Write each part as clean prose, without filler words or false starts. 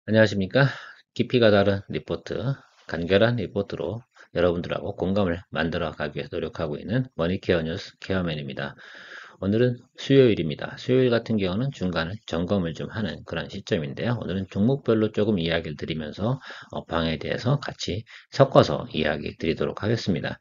안녕하십니까? 깊이가 다른 리포트, 간결한 리포트로 여러분들하고 공감을 만들어 가기 위해 노력하고 있는 머니케어 뉴스 케어맨입니다. 오늘은 수요일입니다. 수요일 같은 경우는 중간에 점검을 좀 하는 그런 시점인데요. 오늘은 종목별로 조금 이야기를 드리면서 업황에 대해서 같이 섞어서 이야기 드리도록 하겠습니다.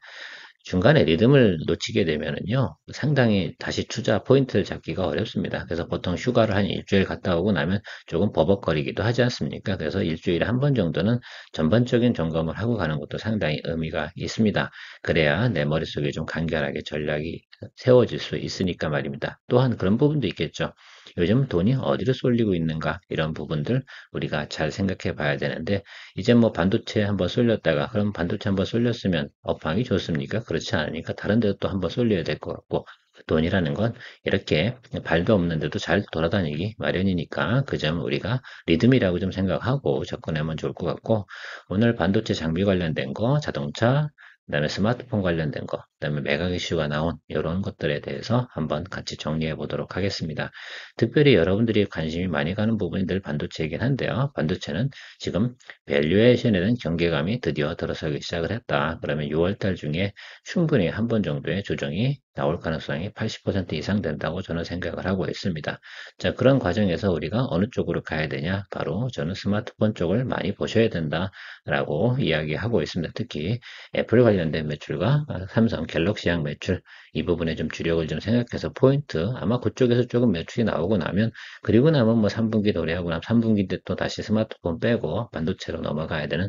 중간에 리듬을 놓치게 되면은요, 상당히 다시 투자 포인트를 잡기가 어렵습니다. 그래서 보통 휴가를 한 일주일 갔다 오고 나면 조금 버벅거리기도 하지 않습니까? 그래서 일주일에 한 번 정도는 전반적인 점검을 하고 가는 것도 상당히 의미가 있습니다. 그래야 내 머릿속에 좀 간결하게 전략이 세워질 수 있으니까 말입니다. 또한 그런 부분도 있겠죠. 요즘 돈이 어디로 쏠리고 있는가 이런 부분들 우리가 잘 생각해 봐야 되는데 이제 뭐 반도체 한번 쏠렸다가 그럼 반도체 한번 쏠렸으면 업황이 좋습니까? 그렇지 않으니까 다른 데도 또 한번 쏠려야 될 것 같고 돈이라는 건 이렇게 발도 없는데도 잘 돌아다니기 마련이니까 그 점 우리가 리듬이라고 좀 생각하고 접근하면 좋을 것 같고 오늘 반도체 장비 관련된 거, 자동차, 그다음에 스마트폰 관련된 거, 그다음에 매각 이슈가 나온 이런 것들에 대해서 한번 같이 정리해 보도록 하겠습니다. 특별히 여러분들이 관심이 많이 가는 부분이 늘 반도체이긴 한데요. 반도체는 지금 밸류에이션에 대한 경계감이 드디어 들어서기 시작을 했다. 그러면 6월달 중에 충분히 한 번 정도의 조정이 나올 가능성이 80% 이상 된다고 저는 생각을 하고 있습니다. 자, 그런 과정에서 우리가 어느 쪽으로 가야 되냐? 바로 저는 스마트폰 쪽을 많이 보셔야 된다라고 이야기하고 있습니다. 특히 애플 관련된 매출과 삼성 갤럭시향 매출 이 부분에 좀 주력을 좀 생각해서 포인트 아마 그쪽에서 조금 매출이 나오고 나면 그리고 나면 뭐 3분기 도래하고 나면 3분기 때 또 다시 스마트폰 빼고 반도체로 넘어가야 되는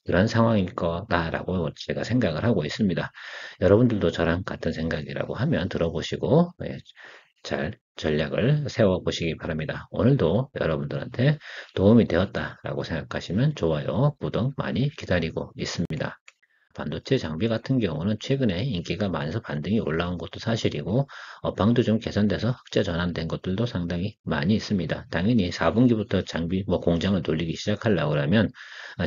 그런 상황일 거다라고 제가 생각을 하고 있습니다. 여러분들도 저랑 같은 생각이라고 하면 들어보시고 잘 전략을 세워보시기 바랍니다. 오늘도 여러분들한테 도움이 되었다라고 생각하시면 좋아요, 구독 많이 기다리고 있습니다. 반도체 장비 같은 경우는 최근에 인기가 많아서 반등이 올라온 것도 사실이고 업황도 좀 개선돼서 흑자 전환된 것들도 상당히 많이 있습니다. 당연히 4분기부터 장비 공장을 돌리기 시작하려고 하면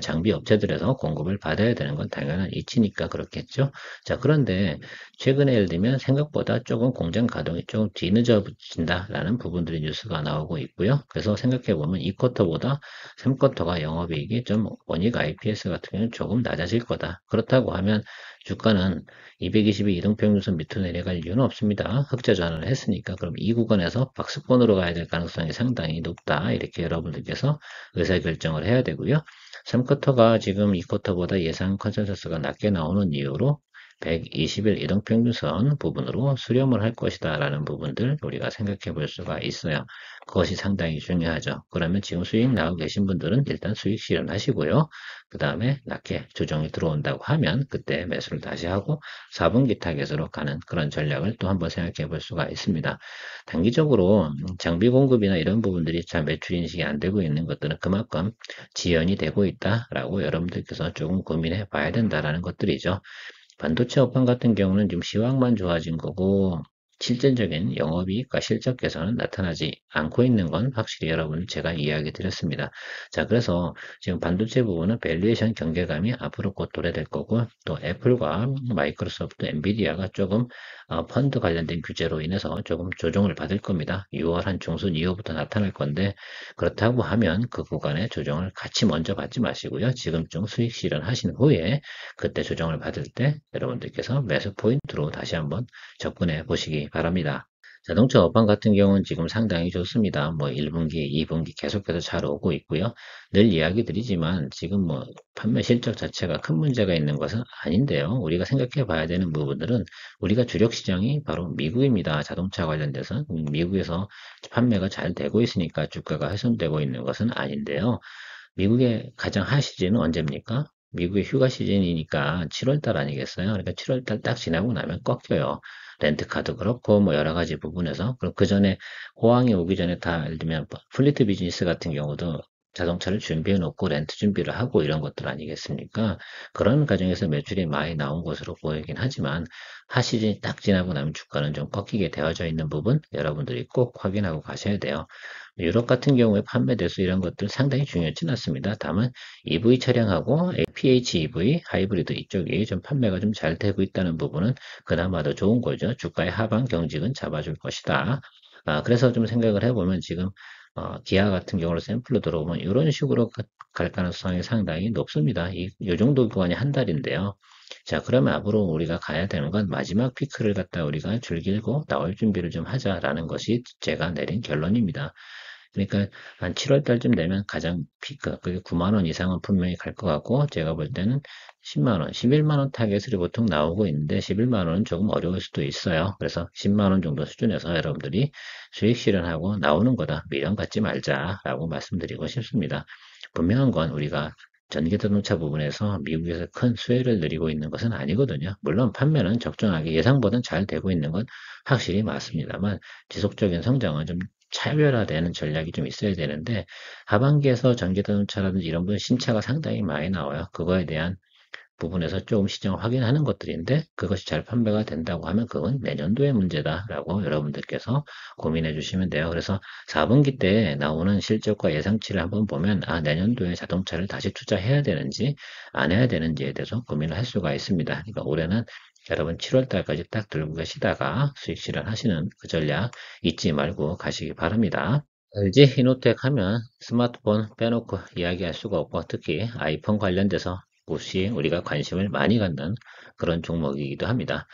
장비 업체들에서 공급을 받아야 되는 건 당연한 이치니까 그렇겠죠. 자, 그런데 최근에 예를 들면 생각보다 조금 공장 가동이 조금 뒤늦어진다라는 부분들이 뉴스가 나오고 있고요. 그래서 생각해 보면 2쿼터보다 3쿼터가 영업이익이 좀 원익 IPS 같은 경우는 조금 낮아질 거다. 그렇다고 하면 주가는 222 이동평균선 밑으로 내려갈 이유는 없습니다. 흑자 전환을 했으니까 그럼 이 구간에서 박스권으로 가야 될 가능성이 상당히 높다. 이렇게 여러분들께서 의사결정을 해야 되고요. 3쿼터가 지금 2쿼터보다 예상 컨센서스가 낮게 나오는 이유로 120일 이동평균선 부분으로 수렴을 할 것이다 라는 부분들 우리가 생각해 볼 수가 있어요. 그것이 상당히 중요하죠. 그러면 지금 수익 나고 계신 분들은 일단 수익 실현하시고요. 그 다음에 낮게 조정이 들어온다고 하면 그때 매수를 다시 하고 4분기 타겟으로 가는 그런 전략을 또 한번 생각해 볼 수가 있습니다. 단기적으로 장비 공급이나 이런 부분들이 잘 매출 인식이 안 되고 있는 것들은 그만큼 지연이 되고 있다라고 여러분들께서 조금 고민해 봐야 된다라는 것들이죠. 반도체 업황 같은 경우는 지금 시황만 좋아진 거고 실질적인 영업이익과 실적 개선은 나타나지 않고 있는 건 확실히 여러분 제가 이야기 드렸습니다. 자, 그래서 지금 반도체 부분은 밸류에이션 경계감이 앞으로 곧 도래될 거고 또 애플과 마이크로소프트, 엔비디아가 조금 펀드 관련된 규제로 인해서 조금 조정을 받을 겁니다. 6월 한 중순 이후부터 나타날 건데 그렇다고 하면 그 구간의 조정을 같이 먼저 받지 마시고요. 지금쯤 수익 실현하신 후에 그때 조정을 받을 때 여러분들께서 매수 포인트로 다시 한번 접근해 보시기 바랍니다. 자동차 업황 같은 경우는 지금 상당히 좋습니다. 뭐 1분기, 2분기 계속해서 잘 오고 있고요. 늘 이야기 드리지만 지금 뭐 판매 실적 자체가 큰 문제가 있는 것은 아닌데요. 우리가 생각해 봐야 되는 부분들은 우리가 주력 시장이 바로 미국입니다. 자동차 관련돼서 미국에서 판매가 잘 되고 있으니까 주가가 훼손되고 있는 것은 아닌데요. 미국의 가장 하 시즌은 언제입니까? 미국의 휴가 시즌이니까 7월달 아니겠어요? 그러니까 7월달 딱 지나고 나면 꺾여요. 렌트카도 그렇고 뭐 여러 가지 부분에서 그럼 그 전에 호황이 오기 전에 다 예를 들면 플리트 비즈니스 같은 경우도 자동차를 준비해 놓고 렌트 준비를 하고 이런 것들 아니겠습니까? 그런 과정에서 매출이 많이 나온 것으로 보이긴 하지만 하 시즌이 딱 지나고 나면 주가는 좀 꺾이게 되어져 있는 부분 여러분들이 꼭 확인하고 가셔야 돼요. 유럽 같은 경우에 판매 대수 이런 것들 상당히 중요하진 않습니다. 다만 EV 차량하고 PHEV, 하이브리드 이쪽이 좀 판매가 좀 잘 되고 있다는 부분은 그나마 더 좋은 거죠. 주가의 하방 경직은 잡아줄 것이다. 그래서 좀 생각을 해보면 지금 기아 같은 경우로 샘플로 들어오면 이런 식으로 갈 가능성이 상당히 높습니다. 이 정도 구간이 한 달인데요. 자, 그러면 앞으로 우리가 가야 되는 건 마지막 피크를 갖다 우리가 즐기고 나올 준비를 좀 하자라는 것이 제가 내린 결론입니다. 그러니까 한 7월 달쯤 되면 가장 피크, 그게 9만 원 이상은 분명히 갈 것 같고, 제가 볼 때는 10만 원, 11만 원 타겟으로 보통 나오고 있는데 11만 원은 조금 어려울 수도 있어요. 그래서 10만 원 정도 수준에서 여러분들이 수익 실현하고 나오는 거다. 미련 갖지 말자라고 말씀드리고 싶습니다. 분명한 건 우리가 전기자동차 부분에서 미국에서 큰 수혜를 누리고 있는 것은 아니거든요. 물론 판매는 적정하게 예상보다는 잘 되고 있는 건 확실히 맞습니다만 지속적인 성장은 좀 차별화되는 전략이 좀 있어야 되는데 하반기에서 전기자동차라든지 이런 부분 신차가 상당히 많이 나와요. 그거에 대한 부분에서 조금 시장을 확인하는 것들인데 그것이 잘 판매가 된다고 하면 그건 내년도의 문제다라고 여러분들께서 고민해 주시면 돼요. 그래서 4분기 때 나오는 실적과 예상치를 한번 보면 내년도에 자동차를 다시 투자해야 되는지 안 해야 되는지에 대해서 고민을 할 수가 있습니다. 그러니까 올해는 여러분 7월 달까지 딱 들고 계시다가 수익 실현하시는 그 전략 잊지 말고 가시기 바랍니다. LG 이노텍 하면 스마트폰 빼놓고 이야기할 수가 없고 특히 아이폰 관련돼서 몹시 우리가 관심을 많이 갖는 그런 종목이기도 합니다.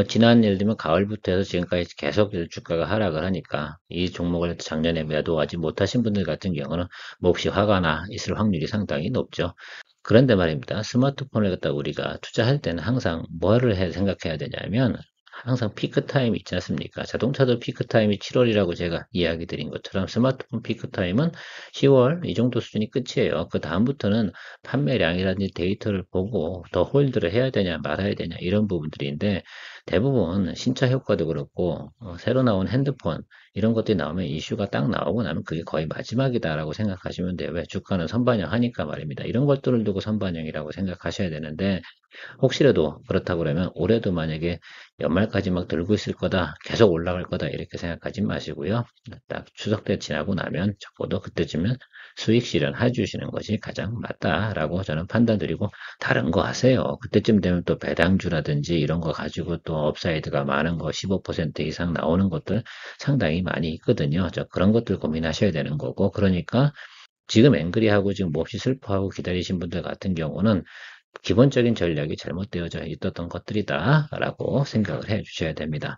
지난 예를 들면 가을부터 해서 지금까지 계속 주가가 하락을 하니까 이 종목을 작년에 매도하지 못하신 분들 같은 경우는 몹시 화가 나 있을 확률이 상당히 높죠. 그런데 말입니다. 스마트폰을 갖다 우리가 투자할 때는 항상 뭐를 생각해야 되냐면 항상 피크 타임이 있지 않습니까? 자동차도 피크 타임이 7월이라고 제가 이야기 드린 것처럼 스마트폰 피크 타임은 10월 이 정도 수준이 끝이에요. 그 다음부터는 판매량이라든지 데이터를 보고 더 홀드를 해야 되냐 말아야 되냐 이런 부분들인데 대부분 신차 효과도 그렇고 새로 나온 핸드폰 이런 것들이 나오면 이슈가 딱 나오고 나면 그게 거의 마지막이다라고 생각하시면 돼요. 왜? 주가는 선반영 하니까 말입니다. 이런 것들을 두고 선반영이라고 생각하셔야 되는데 혹시라도 그렇다고 그러면 올해도 만약에 연말까지 막 들고 있을 거다, 계속 올라갈 거다 이렇게 생각하지 마시고요. 딱 추석 때 지나고 나면 적어도 그때쯤은 수익 실현해 주시는 것이 가장 맞다라고 저는 판단드리고 다른 거 하세요. 그때쯤 되면 또 배당주라든지 이런 거 가지고 또 업사이드가 많은 거 15% 이상 나오는 것들 상당히 많이 있거든요. 그런 것들 고민하셔야 되는 거고 그러니까 지금 앵그리하고 지금 몹시 슬퍼하고 기다리신 분들 같은 경우는 기본적인 전략이 잘못되어져 있었던 것들이다라고 생각을 해 주셔야 됩니다.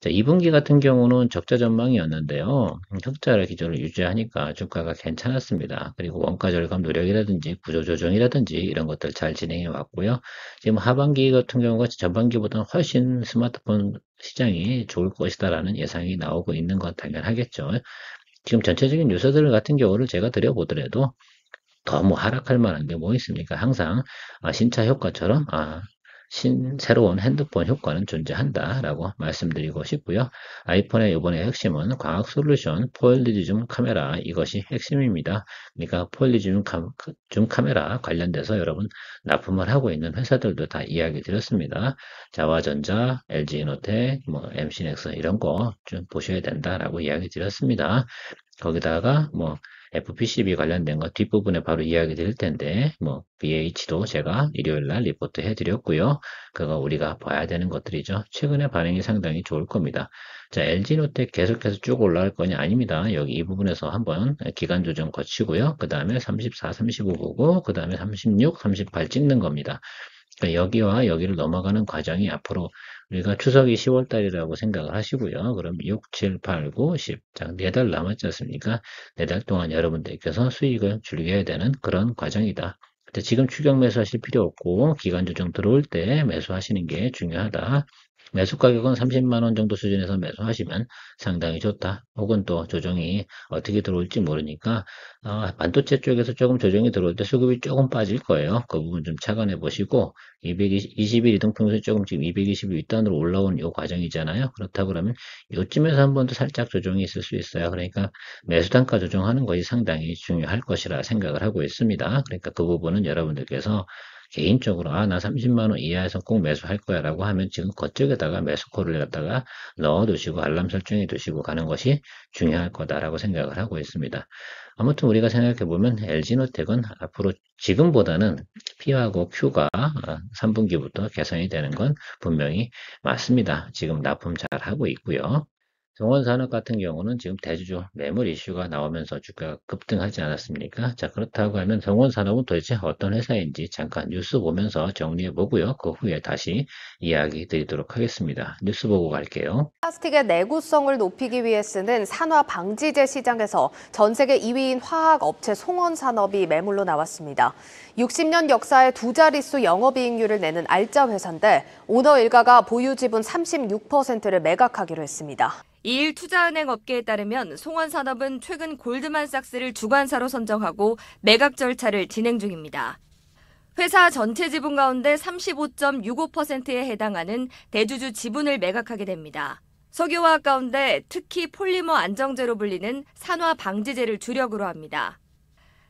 자, 2분기 같은 경우는 적자 전망이었는데요. 흑자를 기조를 유지하니까 주가가 괜찮았습니다. 그리고 원가 절감 노력이라든지 구조 조정이라든지 이런 것들 잘 진행해 왔고요. 지금 하반기 같은 경우가 전반기보다는 훨씬 스마트폰 시장이 좋을 것이다라는 예상이 나오고 있는 건 당연하겠죠. 지금 전체적인 뉴스들 같은 경우를 제가 드려보더라도 더 뭐 하락할 만한 게 뭐 있습니까? 항상 신차 효과처럼 새로운 핸드폰 효과는 존재한다라고 말씀드리고 싶고요. 아이폰의 이번에 핵심은 광학 솔루션 포일드 줌 카메라 이것이 핵심입니다. 그러니까 포일드 줌 카메라 관련돼서 여러분 납품을 하고 있는 회사들도 다 이야기 드렸습니다. 자와전자, LG이노텍, 뭐 MC넥스 이런 거 좀 보셔야 된다라고 이야기 드렸습니다. 거기다가 뭐 FPCB 관련된 거 뒷부분에 바로 이야기 드릴 텐데 뭐 BH도 제가 일요일 날 리포트 해드렸고요. 그거 우리가 봐야 되는 것들이죠. 최근에 반응이 상당히 좋을 겁니다. 자, LG노텍 계속해서 쭉 올라갈 거냐? 아닙니다. 여기 이 부분에서 한번 기간 조정 거치고요. 그 다음에 34, 35 보고 그 다음에 36, 38 찍는 겁니다. 그러니까 여기와 여기를 넘어가는 과정이 앞으로 우리가 추석이 10월 달이라고 생각을 하시고요. 그럼 6, 7, 8, 9, 10. 자, 4달 남았지 않습니까? 4달 동안 여러분들께서 수익을 줄여야 되는 그런 과정이다. 근데 지금 추격 매수하실 필요 없고 기간 조정 들어올 때 매수하시는 게 중요하다. 매수 가격은 30만 원 정도 수준에서 매수하시면 상당히 좋다. 혹은 또 조정이 어떻게 들어올지 모르니까 반도체 쪽에서 조금 조정이 들어올 때 수급이 조금 빠질 거예요. 그 부분 좀 착안해 보시고 220일 이동평균 조금 지금 220일 윗단으로 올라온 이 과정이잖아요. 그렇다 그러면 이쯤에서 한 번 더 살짝 조정이 있을 수 있어요. 그러니까 매수 단가 조정하는 것이 상당히 중요할 것이라 생각을 하고 있습니다. 그러니까 그 부분은 여러분들께서 개인적으로 나 30만 원 이하에서 꼭 매수할 거야 라고 하면 지금 그쪽에다가 매수콜을 갖다가 넣어 두시고 알람 설정해 두시고 가는 것이 중요할 거다라고 생각을 하고 있습니다. 아무튼 우리가 생각해 보면 LG노텍은 앞으로 지금보다는 P하고 Q가 3분기부터 개선이 되는 건 분명히 맞습니다. 지금 납품 잘 하고 있고요. 동원산업 같은 경우는 지금 대주주 매물 이슈가 나오면서 주가가 급등하지 않았습니까? 자, 그렇다고 하면 동원산업은 도대체 어떤 회사인지 잠깐 뉴스 보면서 정리해 보고요. 그 후에 다시 이야기 드리도록 하겠습니다. 뉴스 보고 갈게요. 플라스틱의 내구성을 높이기 위해 쓰는 산화 방지제 시장에서 전 세계 2위인 화학 업체 송원산업이 매물로 나왔습니다. 60년 역사의 두 자릿수 영업이익률을 내는 알짜 회사인데 오너 일가가 보유 지분 36%를 매각하기로 했습니다. 이일 투자은행 업계에 따르면 송원산업은 최근 골드만삭스를 주관사로 선정하고 매각 절차를 진행 중입니다. 회사 전체 지분 가운데 35.65%에 해당하는 대주주 지분을 매각하게 됩니다. 석유화학 가운데 특히 폴리머 안정제로 불리는 산화방지제를 주력으로 합니다.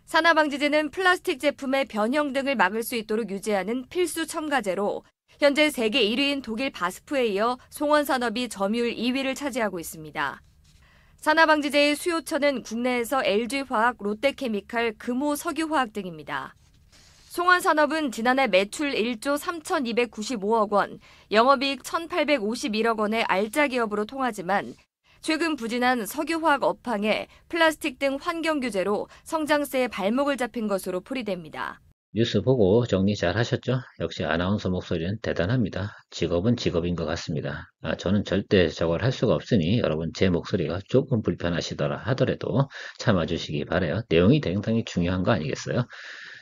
산화방지제는 플라스틱 제품의 변형 등을 막을 수 있도록 유지하는 필수 첨가제로 현재 세계 1위인 독일 바스프에 이어 송원산업이 점유율 2위를 차지하고 있습니다. 산화방지제의 수요처는 국내에서 LG화학, 롯데케미칼, 금호 석유화학 등입니다. 송원산업은 지난해 매출 1조 3,295억 원, 영업이익 1,851억 원의 알짜 기업으로 통하지만 최근 부진한 석유화학 업황에 플라스틱 등 환경 규제로 성장세에 발목을 잡힌 것으로 풀이됩니다. 뉴스 보고 정리 잘 하셨죠? 역시 아나운서 목소리는 대단합니다. 직업은 직업인 것 같습니다. 저는 절대 저걸 할 수가 없으니 여러분 제 목소리가 조금 불편하시더라 하더라도 참아주시기 바라요. 내용이 굉장히 중요한 거 아니겠어요?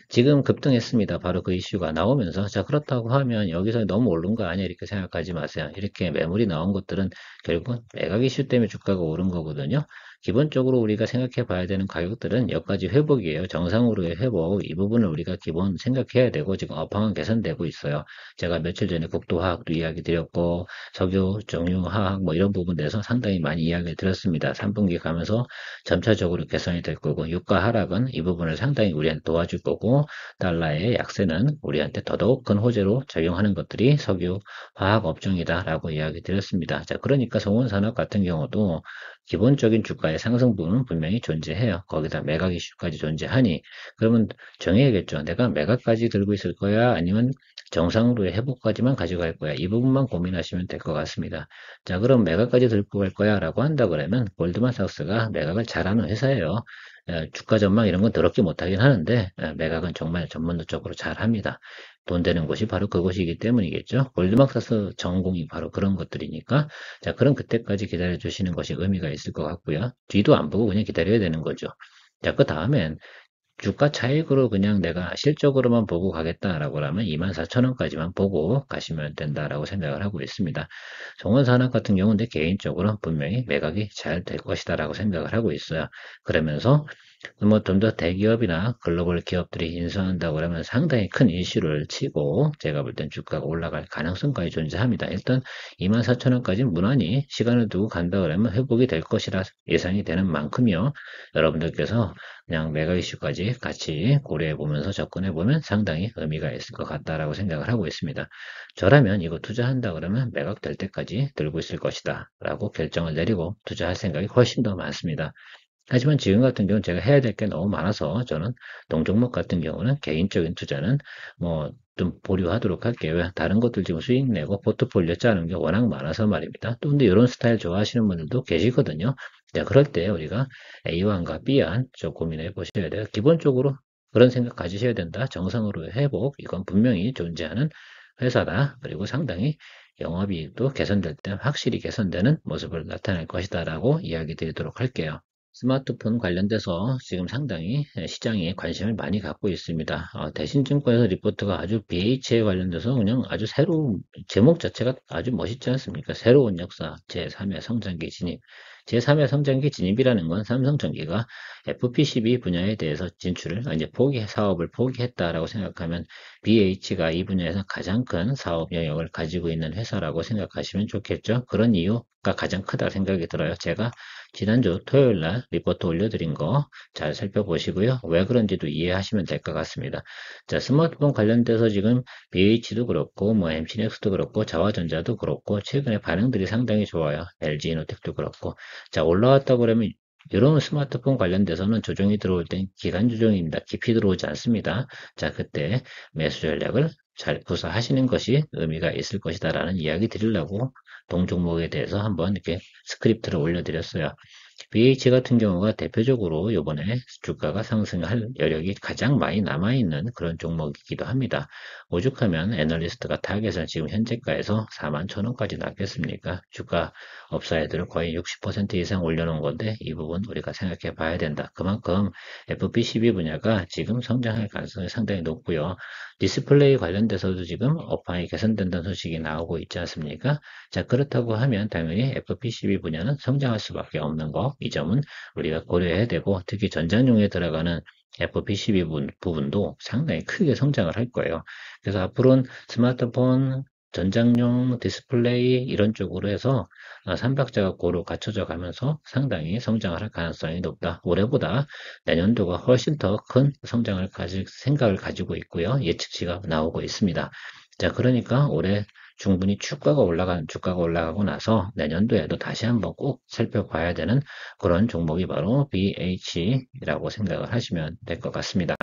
지금 급등했습니다. 바로 그 이슈가 나오면서 자 그렇다고 하면 여기서 너무 오른 거 아니야 이렇게 생각하지 마세요. 이렇게 매물이 나온 것들은 결국은 매각 이슈 때문에 주가가 오른 거거든요. 기본적으로 우리가 생각해 봐야 되는 가격들은 여기까지 회복이에요. 정상으로의 회복. 이 부분을 우리가 기본 생각해야 되고 지금 업황은 개선되고 있어요. 제가 며칠 전에 국도화학도 이야기 드렸고 석유, 정유화학 뭐 이런 부분에서 상당히 많이 이야기 드렸습니다. 3분기 가면서 점차적으로 개선이 될 거고 유가 하락은 이 부분을 상당히 우리한테 도와줄 거고 달러의 약세는 우리한테 더더욱 큰 호재로 작용하는 것들이 석유, 화학 업종이다라고 이야기 드렸습니다. 자, 그러니까 송원산업 같은 경우도 기본적인 주가의 상승분은 분명히 존재해요. 거기다 매각 이슈까지 존재하니 그러면 정해야겠죠. 내가 매각까지 들고 있을 거야 아니면 정상으로의 회복까지만 가져갈 거야. 이 부분만 고민하시면 될 것 같습니다. 자, 그럼 매각까지 들고 갈 거야 라고 한다 그러면 골드만삭스가 매각을 잘하는 회사예요. 주가 전망 이런 건 더럽게 못하긴 하는데 매각은 정말 전문적으로 잘합니다. 돈 되는 곳이 바로 그곳이기 때문이겠죠. 골드만삭스 전공이 바로 그런 것들이니까 자 그럼 그때까지 기다려 주시는 것이 의미가 있을 것 같고요. 뒤도 안 보고 그냥 기다려야 되는 거죠. 자 그 다음엔 주가 차익으로 그냥 내가 실적으로만 보고 가겠다라고 하면 24,000원까지만 보고 가시면 된다라고 생각을 하고 있습니다. 정원산업 같은 경우는 개인적으로 분명히 매각이 잘 될 것이다라고 생각을 하고 있어요. 그러면서 뭐 좀 더 대기업이나 글로벌 기업들이 인수한다고 하면 상당히 큰 이슈를 치고 제가 볼 땐 주가가 올라갈 가능성까지 존재합니다. 일단 24,000원까지 무난히 시간을 두고 간다 그러면 회복이 될 것이라 예상이 되는 만큼요. 여러분들께서 그냥 매각 이슈까지 같이 고려해 보면서 접근해 보면 상당히 의미가 있을 것 같다라고 생각을 하고 있습니다. 저라면 이거 투자한다 그러면 매각될 때까지 들고 있을 것이다 라고 결정을 내리고 투자할 생각이 훨씬 더 많습니다. 하지만 지금 같은 경우는 제가 해야 될 게 너무 많아서 저는 동종목 같은 경우는 개인적인 투자는 뭐 좀 보류하도록 할게요. 다른 것들 지금 수익 내고 포트폴리오 짜는 게 워낙 많아서 말입니다. 또 근데 이런 스타일 좋아하시는 분들도 계시거든요. 자, 그럴 때 우리가 A안과 B안 좀 고민해 보셔야 돼요. 기본적으로 그런 생각 가지셔야 된다. 정상으로의 회복 이건 분명히 존재하는 회사다. 그리고 상당히 영업이익도 개선될 때 확실히 개선되는 모습을 나타낼 것이다 라고 이야기 드리도록 할게요. 스마트폰 관련돼서 지금 상당히 시장에 관심을 많이 갖고 있습니다. 대신증권에서 리포트가 아주 BH에 관련돼서 그냥 아주 새로운 제목 자체가 아주 멋있지 않습니까? 새로운 역사 제3의 성장기 진입. 제3의 성장기 진입이라는 건 삼성전기가 FPCB 분야에 대해서 진출을 이제 사업을 포기했다라고 생각하면 BH가 이 분야에서 가장 큰 사업 영역을 가지고 있는 회사라고 생각하시면 좋겠죠. 그런 이유가 가장 크다 생각이 들어요. 제가 지난주 토요일 날 리포트 올려드린 거 잘 살펴보시고요. 왜 그런지도 이해하시면 될 것 같습니다. 자, 스마트폰 관련돼서 지금 BH도 그렇고, 뭐 MC넥스도 그렇고, 자화전자도 그렇고, 최근에 반응들이 상당히 좋아요. LG이노텍도 그렇고. 자, 올라왔다 그러면 이런 스마트폰 관련돼서는 조정이 들어올 땐 기간 조정입니다. 깊이 들어오지 않습니다. 자, 그때 매수 전략을 잘 구사하시는 것이 의미가 있을 것이다라는 이야기 드리려고 동종목에 대해서 한번 이렇게 스크립트를 올려드렸어요. BH 같은 경우가 대표적으로 이번에 주가가 상승할 여력이 가장 많이 남아있는 그런 종목이기도 합니다. 오죽하면 애널리스트가 타겟을 지금 현재가에서 41,000원까지 놨겠습니까? 주가 업사이드를 거의 60% 이상 올려놓은 건데 이 부분 우리가 생각해 봐야 된다. 그만큼 FP12 분야가 지금 성장할 가능성이 상당히 높고요. 디스플레이 관련돼서도 지금 업황이 개선된다는 소식이 나오고 있지 않습니까? 자, 그렇다고 하면 당연히 FP12 분야는 성장할 수밖에 없는 거, 이 점은 우리가 고려해야 되고, 특히 전장용에 들어가는 FP12 부분도 상당히 크게 성장을 할 거예요. 그래서 앞으로는 스마트폰, 전장용 디스플레이 이런 쪽으로 해서 삼박자가 고루 갖춰져 가면서 상당히 성장을 할 가능성이 높다. 올해보다 내년도가 훨씬 더 큰 성장을 가질 생각을 가지고 있고요. 예측치가 나오고 있습니다. 자, 그러니까 올해 충분히 주가가 올라가고 나서 내년도에도 다시 한번 꼭 살펴봐야 되는 그런 종목이 바로 BH라고 생각을 하시면 될 것 같습니다.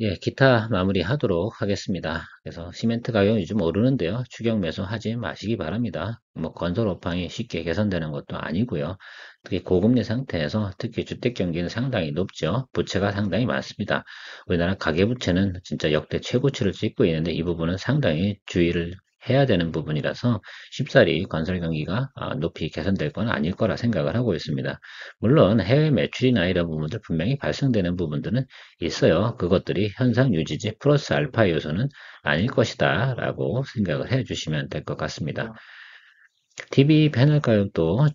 예, 기타 마무리하도록 하겠습니다. 그래서 시멘트 가격 요즘 오르는데요. 추격 매수하지 마시기 바랍니다. 뭐 건설 업황이 쉽게 개선되는 것도 아니고요. 특히 고금리 상태에서 특히 주택 경기는 상당히 높죠. 부채가 상당히 많습니다. 우리나라 가계부채는 진짜 역대 최고치를 찍고 있는데 이 부분은 상당히 주의를 해야 되는 부분이라서 쉽사리 건설 경기가 높이 개선될 건 아닐 거라 생각을 하고 있습니다. 물론 해외 매출이나 이런 부분들 분명히 발생되는 부분들은 있어요. 그것들이 현상 유지지 플러스 알파 요소는 아닐 것이다 라고 생각을 해 주시면 될 것 같습니다. TV 패널 가격도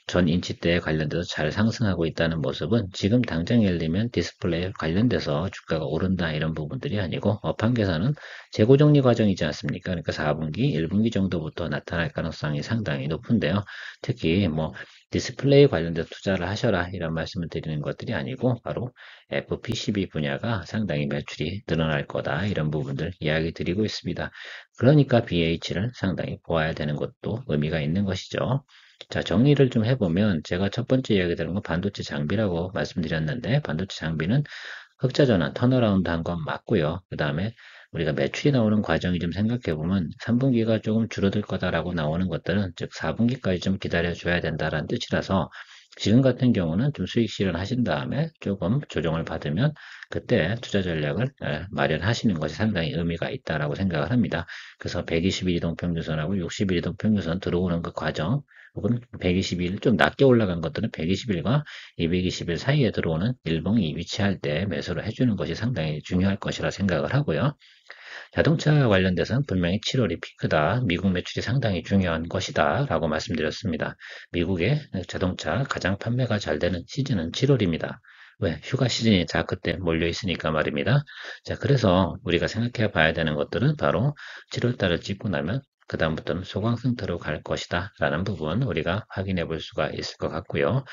전 인치대에 관련돼서 잘 상승하고 있다는 모습은 지금 당장 예를 들면 디스플레이 관련돼서 주가가 오른다 이런 부분들이 아니고 업황계산은 재고 정리 과정이지 않습니까? 그러니까 4분기, 1분기 정도부터 나타날 가능성이 상당히 높은데요. 특히 뭐 디스플레이 관련돼서 투자를 하셔라 이런 말씀을 드리는 것들이 아니고 바로 FP12 분야가 상당히 매출이 늘어날 거다 이런 부분들 이야기 드리고 있습니다. 그러니까 BH를 상당히 보아야 되는 것도 의미가 있는 것이죠. 자, 정리를 좀 해보면 제가 첫 번째 이야기 드린 건 반도체 장비라고 말씀드렸는데 반도체 장비는 흑자 전환, 턴어라운드 한 건 맞고요. 그 다음에 우리가 매출이 나오는 과정이 좀 생각해보면 3분기가 조금 줄어들 거다라고 나오는 것들은 즉 4분기까지 좀 기다려줘야 된다라는 뜻이라서 지금 같은 경우는 좀 수익 실현하신 다음에 조금 조정을 받으면 그때 투자 전략을 마련하시는 것이 상당히 의미가 있다라고 생각을 합니다. 그래서 120일 이동평균선하고 60일 이동평균선 들어오는 그 과정 혹은 120일 좀 낮게 올라간 것들은 120일과 220일 사이에 들어오는 일봉이 위치할 때 매수를 해주는 것이 상당히 중요할 것이라 생각을 하고요. 자동차 관련돼서는 분명히 7월이 피크다. 미국 매출이 상당히 중요한 것이다. 라고 말씀드렸습니다. 미국의 자동차 가장 판매가 잘 되는 시즌은 7월입니다. 왜? 휴가 시즌이 다 그때 몰려 있으니까 말입니다. 자, 그래서 우리가 생각해 봐야 되는 것들은 바로 7월 달을 찍고 나면 그다음부터는 소강 상태로 갈 것이다. 라는 부분 우리가 확인해 볼 수가 있을 것 같고요.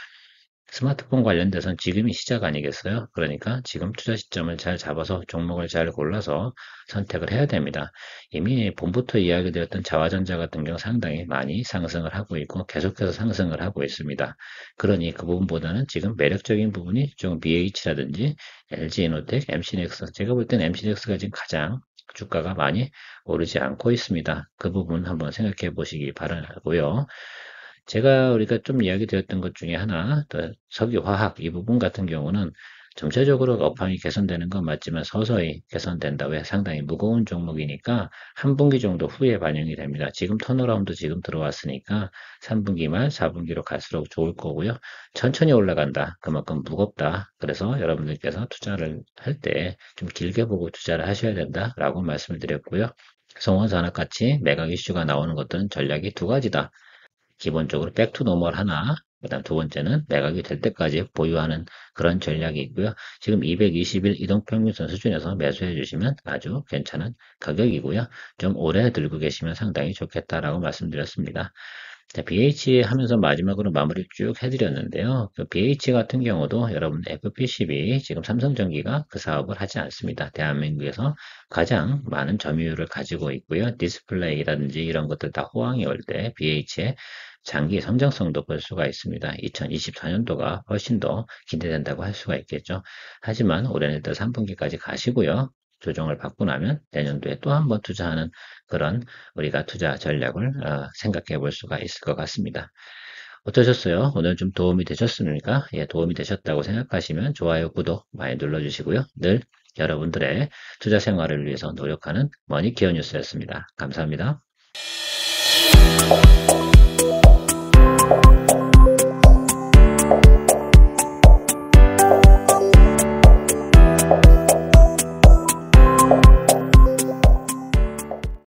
스마트폰 관련돼서는 지금이 시작 아니겠어요? 그러니까 지금 투자 시점을 잘 잡아서 종목을 잘 골라서 선택을 해야 됩니다. 이미 봄부터 이야기 드렸던 자화전자 같은 경우 상당히 많이 상승을 하고 있고 계속해서 상승을 하고 있습니다. 그러니 그 부분보다는 지금 매력적인 부분이 좀 BH라든지 LG에너텍, MC넥스 제가 볼 때는 MC넥스가 지금 가장 주가가 많이 오르지 않고 있습니다. 그 부분 한번 생각해 보시기 바라고요. 우리가 좀 이야기 드렸던 것 중에 하나, 또 석유화학 이 부분 같은 경우는 전체적으로 업황이 개선되는 건 맞지만 서서히 개선된다. 왜? 상당히 무거운 종목이니까 한 분기 정도 후에 반영이 됩니다. 지금 턴어라운드 지금 들어왔으니까 3분기 말 4분기로 갈수록 좋을 거고요. 천천히 올라간다. 그만큼 무겁다. 그래서 여러분들께서 투자를 할 때 좀 길게 보고 투자를 하셔야 된다라고 말씀을 드렸고요. 송원산업같이 매각 이슈가 나오는 것들은 전략이 두 가지다. 기본적으로 백투 노멀 하나, 그 다음 두 번째는 매각이 될 때까지 보유하는 그런 전략이 있고요. 지금 220일 이동평균선 수준에서 매수해 주시면 아주 괜찮은 가격이고요. 좀 오래 들고 계시면 상당히 좋겠다라고 말씀드렸습니다. 자, BH 하면서 마지막으로 마무리 쭉 해드렸는데요. 그 BH 같은 경우도 여러분 FP12 지금 삼성전기가 그 사업을 하지 않습니다. 대한민국에서 가장 많은 점유율을 가지고 있고요. 디스플레이라든지 이런 것들 다 호황이 올 때 BH의 장기 성장성도 볼 수가 있습니다. 2024년도가 훨씬 더 기대된다고 할 수가 있겠죠. 하지만 올해는 일단 3분기까지 가시고요. 조정을 받고 나면 내년도에 또 한 번 투자하는 그런 우리가 투자 전략을 생각해 볼 수가 있을 것 같습니다. 어떠셨어요? 오늘 좀 도움이 되셨습니까? 예, 도움이 되셨다고 생각하시면 좋아요, 구독 많이 눌러주시고요. 늘 여러분들의 투자 생활을 위해서 노력하는 머니케어 뉴스였습니다. 감사합니다.